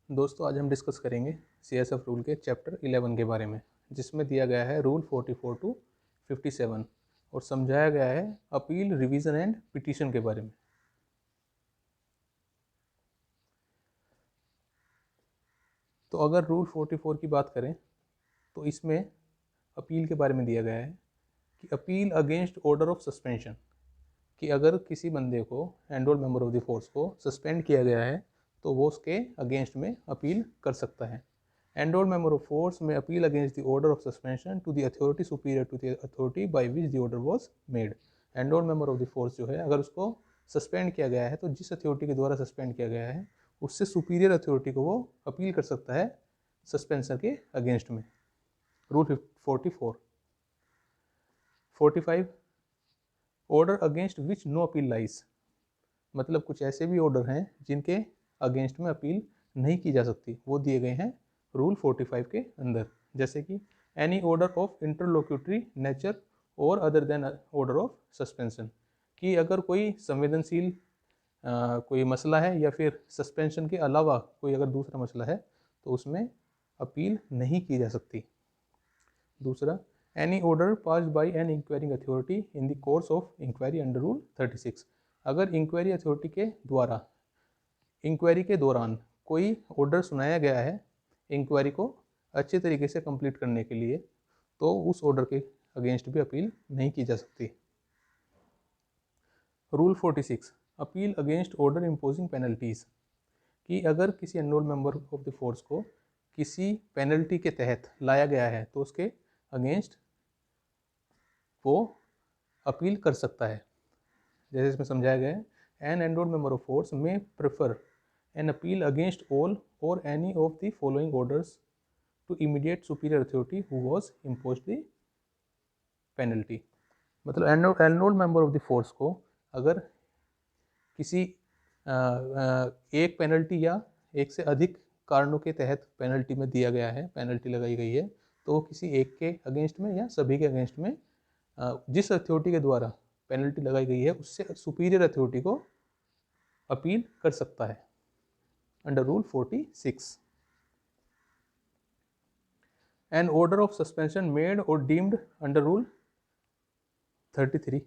दोस्तों आज हम डिस्कस करेंगे CSF रूल के चैप्टर 11 के बारे में, जिसमें दिया गया है रूल 44 टू 57 और समझाया गया है अपील, रिवीजन एंड पिटीशन के बारे में। तो अगर रूल 44 की बात करें तो इसमें अपील के बारे में दिया गया है कि appeal against order of suspension, कि अगर किसी बंदे को, enrolled member of the force को सस्पेंड किया गया है तो वो उसके अगेंस्ट में अपील कर सकता है। एनरोल्ड मेंबर ऑफ फोर्स में appeal against the order of suspension to the authority superior to the authority by which the order was made. Enrolled member of the force जो है, अगर उसको सस्पेंड किया गया है तो जिस अथॉरिटी के द्वारा सस्पेंड किया गया है उससे सुपीरियर अथॉरिटी को वो अपील कर सकता है सस्पेंशन के अगेंस्ट में। Rule 44। 45 order against which no appeal lies, मतलब कुछ ऐसे भी ऑर्डर हैं जिनके अगेंस्ट में अपील नहीं की जा सकती, वो दिए गए हैं रूल 45 के अंदर। जैसे कि एनी ऑर्डर ऑफ इंटरलोक्यूटरी नेचर और other than order of suspension, कि अगर कोई संवेदनशील कोई मसला है या फिर सस्पेंशन के अलावा कोई अगर दूसरा मसला है तो उसमें अपील नहीं की जा सकती। दूसरा, any order passed by an inquiring authority in the course of inquiry under rule 36, अगर इंक्वायरी अथॉरिटी के द्वारा इंक्वायरी के दौरान कोई ऑर्डर सुनाया गया है इंक्वायरी को अच्छे तरीके से कंप्लीट करने के लिए, तो उस ऑर्डर के अगेंस्ट भी अपील नहीं की जा सकती। Rule 46 appeal against order imposing penalties, कि अगर किसी enrolled member of the force को किसी पेनल्टी के तहत लाया गया है तो उसके अगेंस्ट वो अपील कर सकता है। जैसे इसमें समझाया गया है, an enrolled member of force में prefer an appeal against all or any of the following orders to immediate superior authority who was imposed the penalty. मतलब enrolled member of the force को अगर किसी एक पेनल्टी या एक से अधिक कारणों के तहत पेनल्टी में दिया गया है, पेनल्टी लगाई गई है, तो किसी एक के अगेंस्ट में या सभी के अगेंस्ट में जिस अथॉरिटी के द्वारा पेनल्टी लगाई गई है उससे सुपीरियर अथॉरिटी को अपील कर सकता है under rule 46। An order of suspension made और डीम्ड अंडर रूल 33,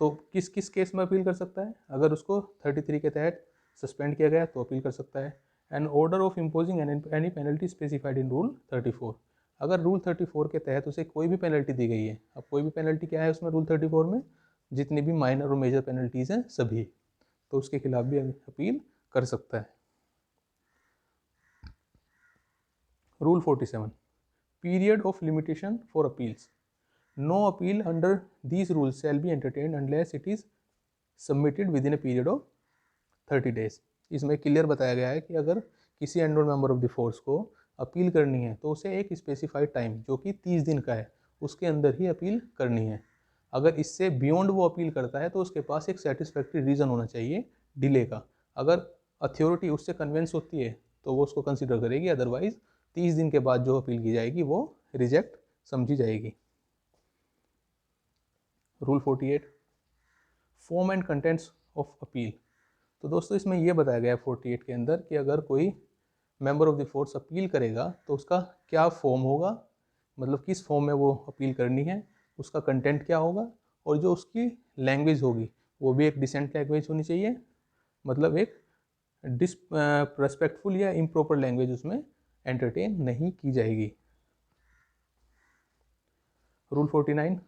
तो किस किस केस में अपील कर सकता है? अगर उसको 33 के तहत सस्पेंड किया गया तो अपील कर सकता है। An order of imposing any penalty specified in rule 34, अगर रूल 34 के तहत उसे कोई भी पेनल्टी दी गई है, अब कोई भी पेनल्टी क्या है उसमें रूल 34 में, जितनी भी माइनर और मेजर पेनल्टीज हैं सभी, तो उसके खिलाफ भी अपील कर सकता है। Rule 47 period of limitation for appeals, no appeal under these rules shall be entertained unless it is submitted within a period of 30 days। इसमें क्लियर बताया गया है कि अगर किसी enrolled member of the force को अपील करनी है तो उसे एक स्पेसिफाइड टाइम जो कि 30 दिन का है उसके अंदर ही अपील करनी है। अगर इससे बियॉन्ड वो अपील करता है तो उसके पास एक सेटिस्फैक्ट्री रीज़न होना चाहिए डिले का। अगर अथॉरिटी उससे कन्विंस होती है तो वो उसको कंसिडर करेगी, अदरवाइज 30 दिन के बाद जो अपील की जाएगी वो रिजेक्ट समझी जाएगी। Rule 48 form and contents of appeal, तो दोस्तों इसमें यह बताया गया है 48 के अंदर कि अगर कोई member of the force appeal करेगा तो उसका क्या फॉर्म होगा, मतलब किस फॉर्म में वो अपील करनी है, उसका कंटेंट क्या होगा, और जो उसकी लैंग्वेज होगी वो भी एक डिसेंट लैंग्वेज होनी चाहिए, मतलब एक डिसरेस्पेक्टफुल या इम्प्रॉपर लैंग्वेज उसमें एंटरटेन नहीं की जाएगी। Rule 49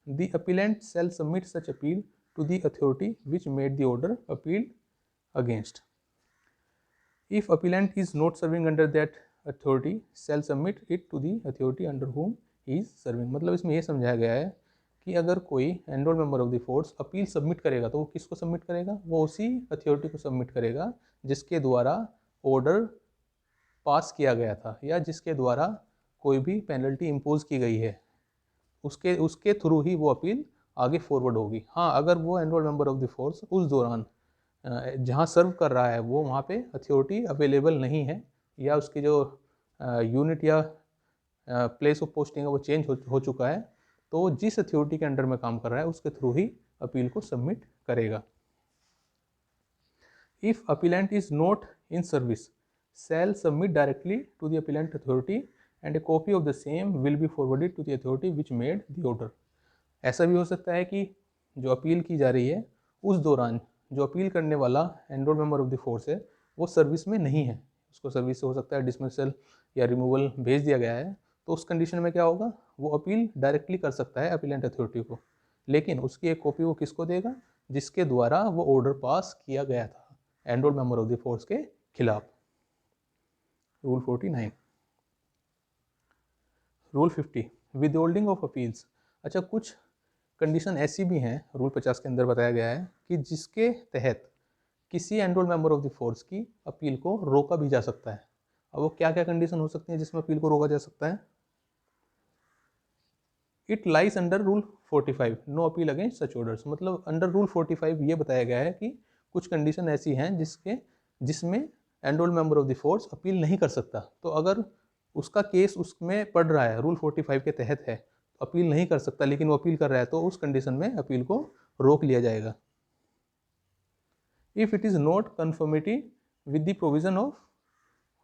The appellant shall submit such appeal to the authority which made the order appealed against. If appellant is not serving under that authority, shall submit it to the authority under whom he is serving। मतलब इसमें यह समझाया गया है कि अगर कोई enrolled member of the force appeal submit करेगा तो वो किसको सबमिट करेगा? वो उसी अथॉरिटी को सबमिट करेगा जिसके द्वारा ऑर्डर पास किया गया था या जिसके द्वारा कोई भी पेनल्टी इम्पोज की गई है, उसके थ्रू ही वो अपील आगे फॉरवर्ड होगी। हाँ, अगर वो enrolled member of the force उस दौरान जहाँ सर्व कर रहा है वो वहाँ पे अथॉरिटी अवेलेबल नहीं है या उसकी जो यूनिट या प्लेस ऑफ पोस्टिंग है वो चेंज हो चुका है, तो जिस अथॉरिटी के अंडर में काम कर रहा है उसके थ्रू ही अपील को सबमिट करेगा। If appellate is not in service shall submit directly to the appellant authority and a copy of the same will be forwarded to the authority which made the order. ऐसा भी हो सकता है कि जो appeal की जा रही है उस दौरान जो अपील करने वाला enrolled member of the force है वो सर्विस में नहीं है, उसको सर्विस से हो सकता है डिसमिसल या रिमूवल भेज दिया गया है, तो उस कंडीशन में क्या होगा, वो अपील डायरेक्टली कर सकता है अपीलेंट अथॉरिटी को, लेकिन उसकी एक कॉपी वो किसको देगा, जिसके द्वारा वो ऑर्डर पास किया गया था enrolled member of the force के खिलाफ। Rule 49। Rule 50 withholding of appeals. अच्छा, कुछ कंडीशन ऐसी भी हैं रूल 50 के अंदर बताया गया है कि जिसके तहत किसी enrolled member of the force की अपील को रोका भी जा सकता है। अब वो क्या क्या कंडीशन हो सकती हैं जिसमें अपील को रोका जा सकता है। It lies under rule 45 no appeal against such orders. मतलब अंडर रूल 45 ये बताया गया है कि कुछ कंडीशन ऐसी हैं जिसमें enrolled member of the force appeal नहीं कर सकता। तो अगर उसका केस उसमें पड़ रहा है, रूल 45 के तहत है, तो अपील नहीं कर सकता, लेकिन वो अपील कर रहा है, तो उस कंडीशन में अपील को रोक लिया जाएगा। If it is not conformity with the provision of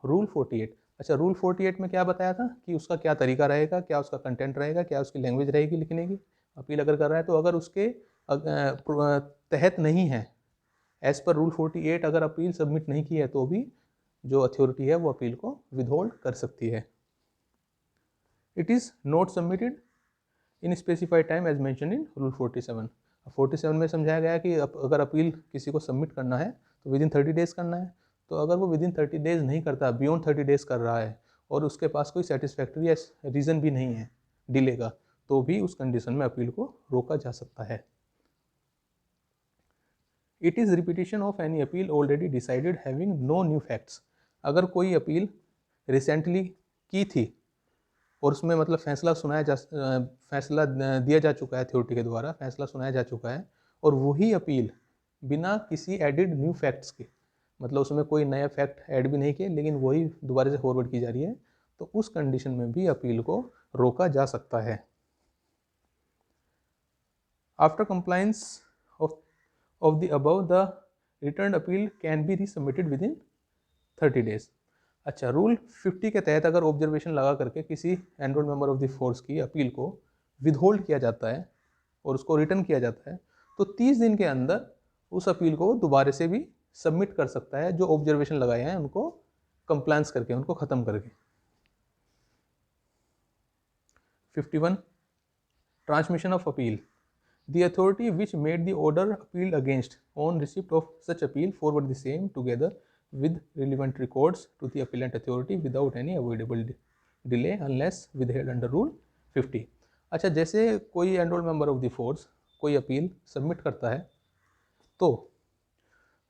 rule 48। अच्छा, रूल 48 में क्या बताया था कि उसका क्या तरीका रहेगा, क्या उसका कंटेंट रहेगा, क्या उसकी लैंग्वेज रहेगी लिखने की। अपील अगर कर रहा है तो अगर उसके तहत नहीं है, एज पर रूल 48 अगर अपील सबमिट नहीं की है तो भी जो अथॉरिटी है वो अपील को विदहोल्ड कर सकती है। It is not submitted in specified time as mention in rule 47। 47 में समझाया गया है कि अगर अपील किसी को सबमिट करना है तो विद इन 30 डेज़ करना है। तो अगर वो विद इन 30 डेज़ नहीं करता, बियॉन्ड 30 डेज़ कर रहा है और उसके पास कोई सेटिस्फैक्ट्री रीज़न भी नहीं है डिले का, तो भी उस कंडीशन में अपील को रोका जा सकता है। It is repetition of any appeal already decided having no new facts. अगर कोई अपील रिसेंटली की थी और उसमें मतलब फैसला दिया जा चुका है, अथॉरिटी के द्वारा फैसला सुनाया जा चुका है, और वही अपील बिना किसी एडिड न्यू फैक्ट्स के, मतलब उसमें कोई नया फैक्ट ऐड भी नहीं किए, लेकिन वही दोबारा से फॉरवर्ड की जा रही है, तो उस कंडीशन में भी अपील को रोका जा सकता है। After compliance of the above the return appeal can be resubmitted within 30 days. अच्छा, रूल 50 के तहत अगर ऑब्जर्वेशन लगा करके किसी enrolled member of the force की अपील को विदहोल्ड किया जाता है और उसको रिटर्न किया जाता है, तो 30 दिन के अंदर उस अपील को दोबारा से भी सबमिट कर सकता है, जो ऑब्जर्वेशन लगाए हैं उनको कंप्लायंस करके, उनको ख़त्म करके। 51 transmission of appeal. The authority which made the order appealed against on receipt of such appeal forward the same together with relevant records to the appellant authority without any avoidable delay unless withheld under rule 50। अच्छा, जैसे कोई enrolled member of the force कोई appeal submit करता है, तो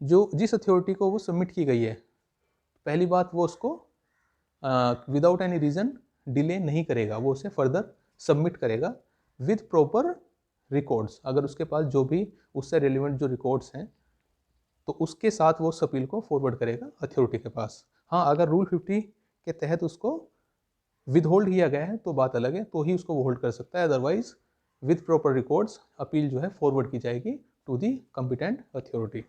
जो जिस authority को वो सबमिट की गई है, पहली बात वो उसको विदाउट एनी रीज़न डिले नहीं करेगा, वो उसे फर्दर सबमिट करेगा विद प्रॉपर रिकॉर्ड्स। अगर उसके पास जो भी उससे रिलेवेंट जो रिकॉर्ड्स हैं, तो उसके साथ वो उस अपील को फॉरवर्ड करेगा अथॉरिटी के पास। हाँ, अगर रूल 50 के तहत उसको विदहोल्ड किया गया है तो बात अलग है, तो ही उसको वो होल्ड कर सकता है, otherwise with proper records appeal जो है फॉरवर्ड की जाएगी to the competent authority.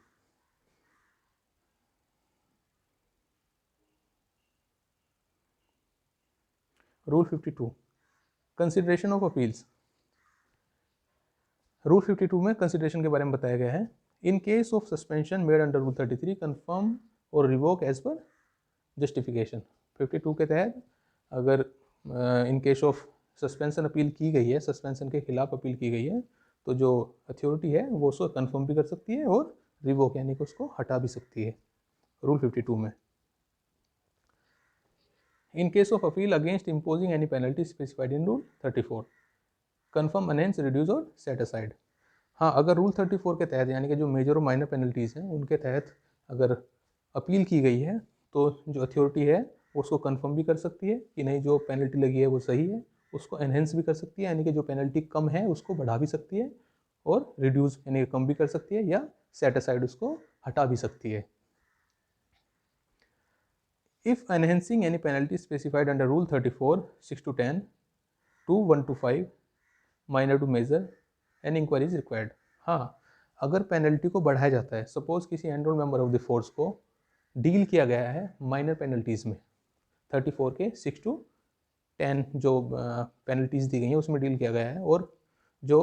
Rule 52 consideration of appeals. Rule 52 में कंसिडरेशन के बारे में बताया गया है। In case of suspension made under rule 33 confirm और रिवोक एज पर जस्टिफिकेशन। 52 के तहत अगर in case of suspension appeal की गई है, सस्पेंशन के खिलाफ अपील की गई है, तो जो अथॉरिटी है वो उसको कन्फर्म भी कर सकती है और रिवोक यानी कि उसको हटा भी सकती है रूल 52 में। In case of appeal against imposing any penalty specified in rule 34 confirm, enhance, reduce or set aside. हाँ, अगर रूल 34 के तहत यानी कि जो मेजर और माइनर पेनल्टीज़ हैं उनके तहत अगर अपील की गई है, तो जो अथॉरिटी है वो उसको कन्फर्म भी कर सकती है कि नहीं, जो पेनल्टी लगी है वो सही है, उसको एनहेंस भी कर सकती है यानी कि जो पेनल्टी कम है उसको बढ़ा भी सकती है, और रिड्यूस यानी कि कम भी कर सकती है, या सेट असाइड उसको हटा भी सकती है। If enhancing any penalty specified under rule 34 6 to 10 to 1 to 5 minor to major an inquiry is required. हाँ, अगर पेनल्टी को बढ़ाया जाता है, सपोज किसी enrol member of the force को डील किया गया है माइनर पेनल्टीज़ में। 34 के 6 to 10 जो पेनल्टीज़ दी गई हैं उसमें डील किया गया है, और जो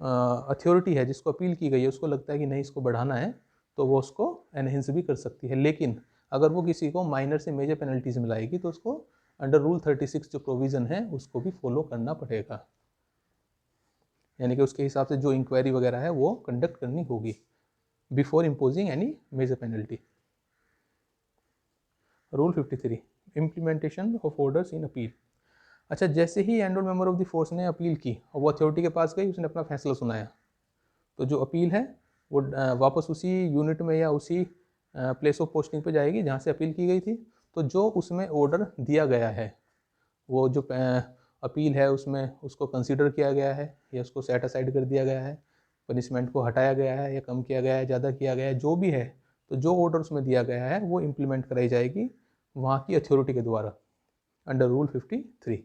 अथॉरिटी है जिसको अपील की गई है उसको लगता है कि नहीं इसको बढ़ाना है तो वो उसको एनहेंस भी कर सकती है। लेकिन अगर वो किसी को माइनर से मेजर पेनल्टीज में लाएगी तो उसको अंडर रूल 36 जो प्रोविज़न है उसको भी फॉलो करना पड़ेगा, यानी कि उसके हिसाब से जो इंक्वायरी वगैरह है वो कंडक्ट करनी होगी before imposing any major penalty. Rule 53 implementation of orders in appeal. अच्छा, जैसे ही enrol member of the force ने अपील की और वो अथॉरिटी के पास गई, उसने अपना फैसला सुनाया, तो जो अपील है वो वापस उसी यूनिट में या उसी प्लेस ऑफ पोस्टिंग पे जाएगी जहाँ से अपील की गई थी। तो जो उसमें ऑर्डर दिया गया है, वो जो अपील है उसमें उसको कंसीडर किया गया है या उसको सेट असाइड कर दिया गया है, पनिशमेंट को हटाया गया है या कम किया गया है, ज़्यादा किया गया है, जो भी है, तो जो ऑर्डर उसमें दिया गया है वो इम्प्लीमेंट कराई जाएगी वहाँ की अथॉरिटी के द्वारा अंडर रूल 53।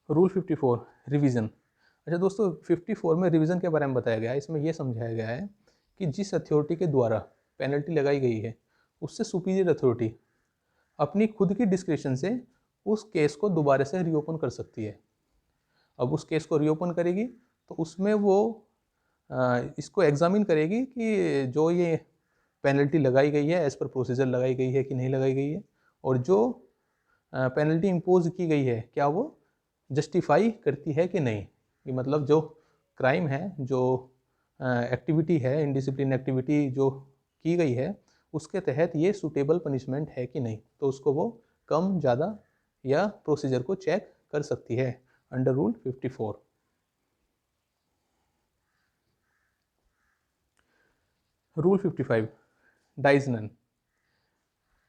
Rule 54 revision. अच्छा दोस्तों, 54 में रिवीजन के बारे में बताया गया है। इसमें यह समझाया गया है कि जिस अथॉरिटी के द्वारा पेनल्टी लगाई गई है उससे सुपीरियर अथॉरिटी अपनी खुद की डिस्क्रिप्शन से उस केस को दोबारा से रीओपन कर सकती है। अब उस केस को रीओपन करेगी तो उसमें वो इसको एग्जामिन करेगी कि जो ये पेनल्टी लगाई गई है एज़ पर प्रोसीजर लगाई गई है कि नहीं लगाई गई है, और जो पेनल्टी इम्पोज की गई है क्या वो जस्टिफाई करती है कि नहीं। कि मतलब जो क्राइम है, जो एक्टिविटी है, इनडिसिप्लिन एक्टिविटी जो की गई है उसके तहत ये सूटेबल पनिशमेंट है कि नहीं, तो उसको वो कम ज़्यादा या प्रोसीजर को चेक कर सकती है अंडर रूल 54। रूल 55 डाइजनन।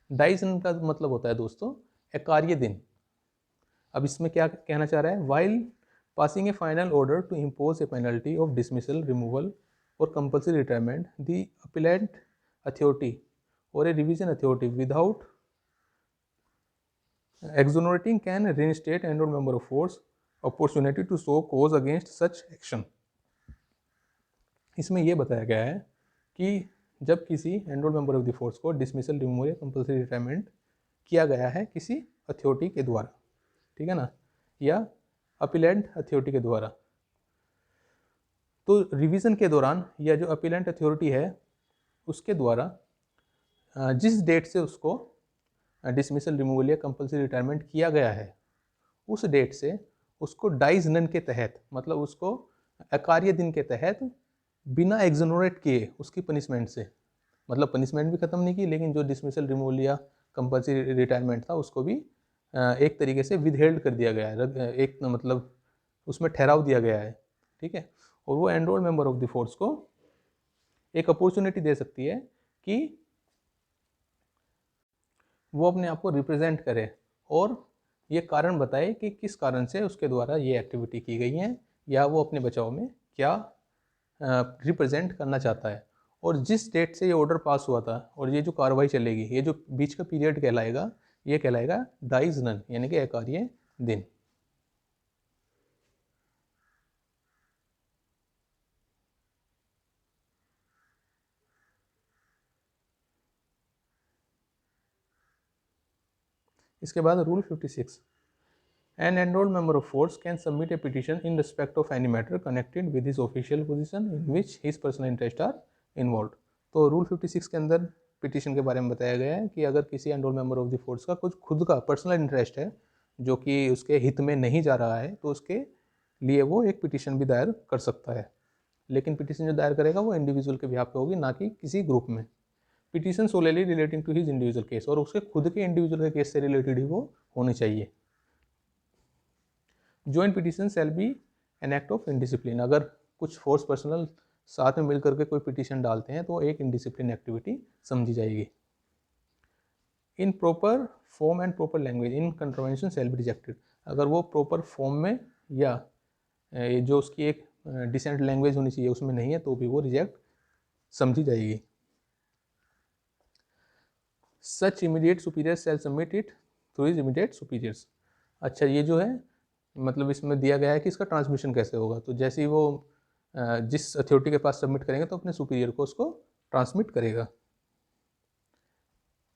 डाइजनन का मतलब होता है दोस्तों एकार्य दिन। अब इसमें क्या कहना चाह रहा है, while passing a final order to impose a penalty of dismissal, removal or compulsory retirement, the appellate authority or a revision authority without exonerating can reinstate enrolled member of force opportunity to show cause against such action। इसमें यह बताया गया है कि जब किसी enrolled member of the force को dismissal, removal या कंपल्सरी रिटायरमेंट किया गया है किसी अथॉरिटी के द्वारा, ठीक है ना, या अपीलेंट अथॉरिटी के द्वारा, तो रिवीजन के दौरान या जो अपीलेंट अथॉरिटी है उसके द्वारा जिस डेट से उसको डिसमिसल, रिमूवल या कंपल्सरी रिटायरमेंट किया गया है उस डेट से उसको डाइज नन के तहत, मतलब उसको अकार्य दिन के तहत बिना एग्जोनरेट किए उसकी पनिशमेंट से, मतलब पनिशमेंट भी ख़त्म नहीं की लेकिन जो डिसमिसल, रिमूवल या कंपल्सरी रिटायरमेंट था उसको भी एक तरीके से विदहेल्ड कर दिया गया है, एक मतलब उसमें ठहराव दिया गया है, ठीक है। और वो enrolled member of the force को एक अपॉर्चुनिटी दे सकती है कि वो अपने आप को रिप्रेजेंट करे और ये कारण बताए कि किस कारण से उसके द्वारा ये एक्टिविटी की गई है या वो अपने बचाव में क्या रिप्रेजेंट करना चाहता है। और जिस डेट से ये ऑर्डर पास हुआ था और ये जो कार्रवाई चलेगी, ये जो बीच का पीरियड कहलाएगा, ये कहलाएगा डाइज नन, यानी कि एकार्य दिन। इसके बाद rule 56 An enrolled member of force can submit a petition in respect of any matter connected with his official position in which his personal interests are involved। तो रूल 56 के अंदर पिटीशन के बारे में बताया गया है कि अगर किसी enrolled member of the force का कुछ खुद का पर्सनल इंटरेस्ट है जो कि उसके हित में नहीं जा रहा है तो उसके लिए वो एक पिटीशन भी दायर कर सकता है। लेकिन पिटीशन जो दायर करेगा वो इंडिविजुअल के बिहाफ पे होगी, ना कि किसी ग्रुप में। Petition solely relating to his individual case, और उसके खुद के इंडिविजुअल के केस से रिलेटेड ही वो होनी चाहिए। Joint petition shall be an act of indiscipline. अगर कुछ फोर्स पर्सनल साथ में मिलकर के कोई पिटीशन डालते हैं तो एक इनडिसिप्लिन एक्टिविटी समझी जाएगी। In proper form and proper language in contravention shall be rejected. अगर वो प्रॉपर फॉर्म में या जो उसकी एक डिसेंट लैंग्वेज होनी चाहिए उसमें नहीं है तो भी वो रिजेक्ट समझी जाएगी। Such immediate superior shall submit it through his immediate superiors. अच्छा, ये जो है मतलब इसमें दिया गया है कि इसका ट्रांसमिशन कैसे होगा। तो जैसे ही वो जिस अथॉरिटी के पास सबमिट करेंगे तो अपने सुपीरियर को उसको ट्रांसमिट करेगा।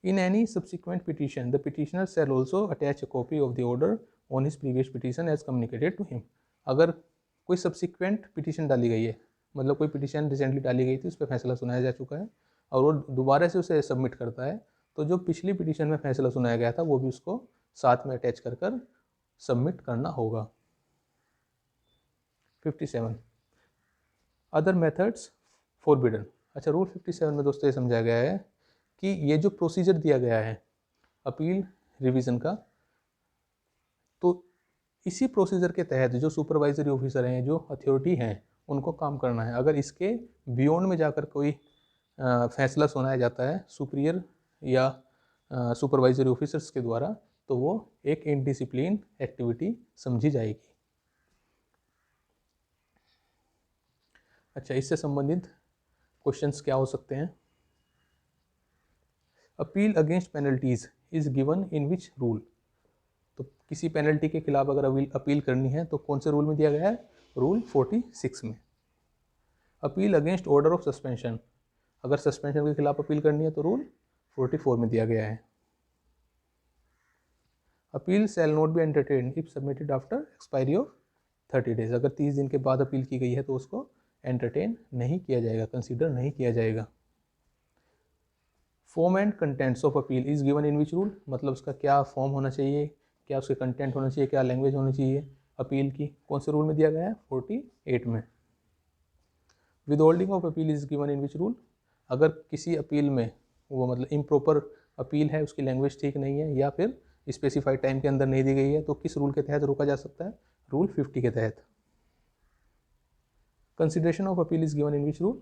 In any subsequent petition, the petitioner shall also attach a copy of the order on his previous petition as communicated to him. अगर कोई subsequent petition डाली गई है, मतलब कोई petition recently डाली गई थी, उस पर फैसला सुनाया जा चुका है और वो दोबारा से उसे सबमिट करता है, तो जो पिछली पिटीशन में फैसला सुनाया गया था वो भी उसको साथ में अटैच कर कर सबमिट करना होगा। 57 अदर मेथड्स फॉरबिडन। अच्छा, रूल 57 में दोस्तों ये समझाया गया है कि ये जो प्रोसीजर दिया गया है अपील रिवीजन का, तो इसी प्रोसीजर के तहत जो सुपरवाइजरी ऑफिसर हैं, जो अथॉरिटी हैं, उनको काम करना है। अगर इसके बियॉन्ड में जाकर कोई फैसला सुनाया जाता है सुपीरियर या सुपरवाइजरी ऑफिसर्स के द्वारा, तो वो एक इनडिसिप्लिन एक्टिविटी समझी जाएगी। अच्छा, इससे संबंधित क्वेश्चंस क्या हो सकते हैं? Appeal against penalties is given in which rule. तो किसी पेनल्टी के खिलाफ अगर अपील करनी है तो कौन से रूल में दिया गया है? रूल 46 में। Appeal against order of suspension, अगर सस्पेंशन के खिलाफ अपील करनी है तो रूल 44 में दिया गया है। Appeal shall not be entertained if submitted after expiry of 30 days. अगर 30 दिन के बाद अपील की गई है तो उसको एंटरटेन नहीं किया जाएगा, कंसीडर नहीं किया जाएगा। Form and contents of appeal is given in which rule, मतलब उसका क्या फॉर्म होना चाहिए, क्या उसके कंटेंट होना चाहिए, क्या लैंग्वेज होनी चाहिए अपील की, कौन से रूल में दिया गया है? 48 में। Withholding of appeal is given in which rule, अगर किसी अपील में वो मतलब इम्प्रॉपर अपील है, उसकी लैंग्वेज ठीक नहीं है या फिर स्पेसिफाइड टाइम के अंदर नहीं दी गई है, तो किस रूल के तहत रोका जा सकता है? रूल 50 के तहत। Consideration of appeal is given in which rule?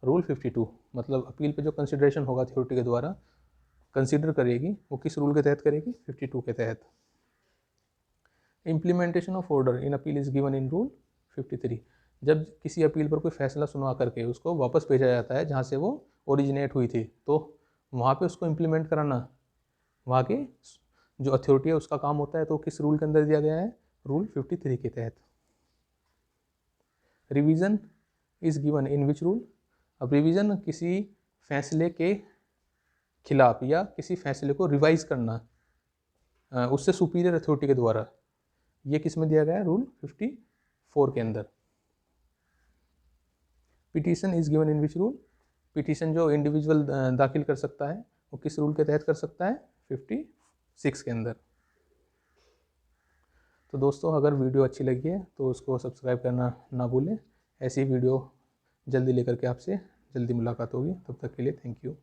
Rule 52, मतलब अपील पे जो कंसिडरेशन होगा अथॉरिटी के द्वारा कंसिडर करेगी, वो किस रूल के तहत करेगी? 52 के तहत। Implementation of order in appeal is given in rule 53, जब किसी अपील पर कोई फैसला सुनवा करके उसको वापस भेजा जाता है जहाँ से वो ओरिजिनेट हुई थी, तो वहाँ पे उसको इम्प्लीमेंट कराना वहाँ के जो अथॉरिटी है उसका काम होता है, तो किस रूल के अंदर दिया गया है? रूल 53 के तहत। Revision is given in which rule? अब रिवीजन किसी फैसले के खिलाफ या किसी फैसले को रिवाइज करना उससे सुपीरियर अथॉरिटी के द्वारा, ये किस में दिया गया है? रूल 54 के अंदर। Petition is given in which rule? Petition जो इंडिविजुअल दाखिल कर सकता है वो किस रूल के तहत कर सकता है? 56 के अंदर। तो दोस्तों, अगर वीडियो अच्छी लगी है तो उसको सब्सक्राइब करना ना भूलें। ऐसी वीडियो जल्दी लेकर के आपसे जल्दी मुलाकात होगी। तब तक के लिए थैंक यू।